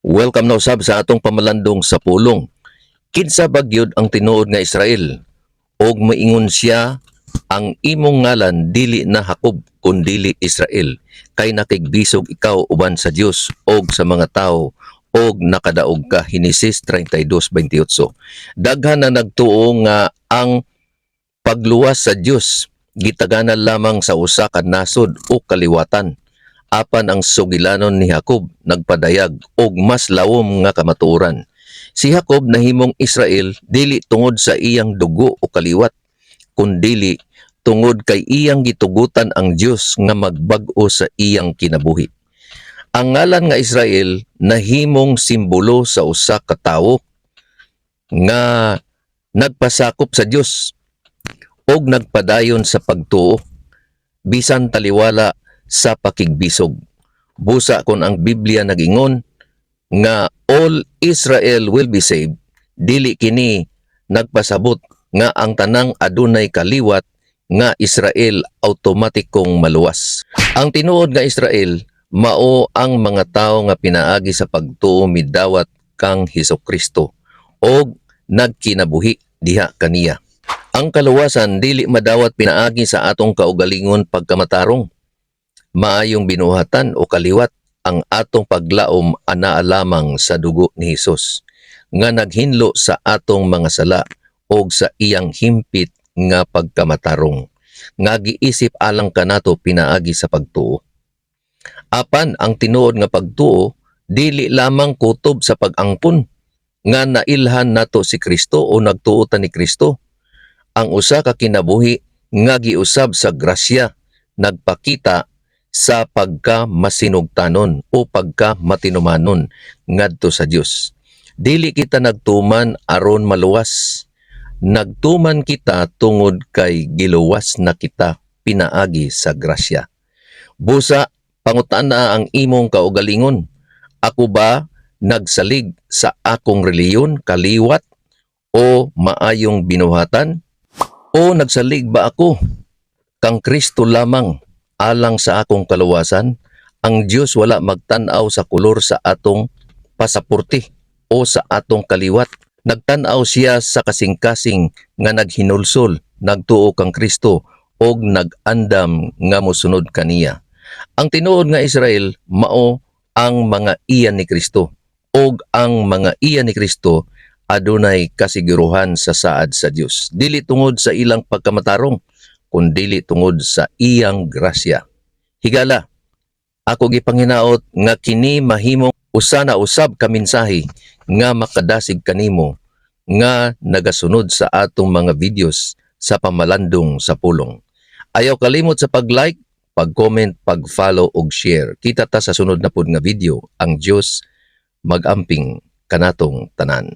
Welcome na usab sa atong pamalandong sa pulong. Kinsa bagyod ang tinuod nga Israel, og maingon siya ang imong ngalan dili na Jacob kundili Israel, kay nakigbisog ikaw uban sa Dios og sa mga tawo og nakadaog ka. Henesis 32:28. Daghan na nagtuo nga ang pagluwas sa Dios gitaganan lamang sa usa ka nasod o kaliwatan. Apan ang sugilanon ni Jacob nagpadayag og mas lawom nga kamatuoran. Si Jacob nahimong Israel dili tungod sa iyang dugo o kaliwat, kundili tungod kay iyang gitugutan ang Dios nga magbag-o sa iyang kinabuhi. Ang ngalan nga Israel nahimong simbolo sa usa ka tawo nga nagpasakop sa Dios og nagpadayon sa pagtuo bisan taliwala sa pakigbisog. Busa kon ang Biblia nagingon nga all Israel will be saved, dili kini nagpasabot nga ang tanang adunay kaliwat nga Israel automatikong maluwas. Ang tinuod nga Israel mao ang mga tawo nga pinaagi sa pagtuo midawat kang Hesukristo og nagkinabuhi diha kaniya. Ang kaluwasan dili madawat pinaagi sa atong kaugalingon pagkamatarong, maayong binuhatan o kaliwat. Ang atong paglaom anaa lamang sa dugo ni Hesus nga naghinlo sa atong mga sala o sa iyang himpit nga pagkamatarong nga giisip alang kanato pinaagi sa pagtuo. Apan ang tinuod nga pagtuo dili lamang kutob sa pag-angkon nga nailhan nato si Kristo o nagtuo ta ni Kristo. Ang usa ka kinabuhi nga giusab sa grasya nagpakita sa pagka-masinugtanon o pagka-matinumanon ngadto sa Dios. Dili kita nagtuman aron maluwas. Nagtuman kita tungod kay giluwas na kita pinaagi sa grasya. Busa, pangutana ang imong kaugalingon. Ako ba nagsalig sa akong reliyon, kaliwat, o maayong binuhatan? O nagsalig ba ako kang Kristo lamang alang sa akong kaluwasan? Ang Dios wala magtan-aw sa kolor sa atong pasaporte o sa atong kaliwat. Nagtan-aw siya sa kasing-kasing nga naghinulsol, nagtuo kang Kristo og nag-andam nga mosunod kaniya. Ang tinuod nga Israel mao ang mga iyan ni Kristo, og ang mga iyan ni Kristo adunay kasiguruhan sa saad sa Dios, dili tungod sa ilang pagkamatarong, kundili tungod sa iyang grasya. Higala, ako gipanginaot nga kini mahimong usa na usab ka mensahe nga makadasig kanimo nga nagasunod sa atong mga videos sa pamalandong sa pulong. Ayaw kalimot sa pag-like, pag-comment, pag-follow ug share. Kita ta sa sunod na pud nga video. Ang Dios mag-amping kanatong tanan.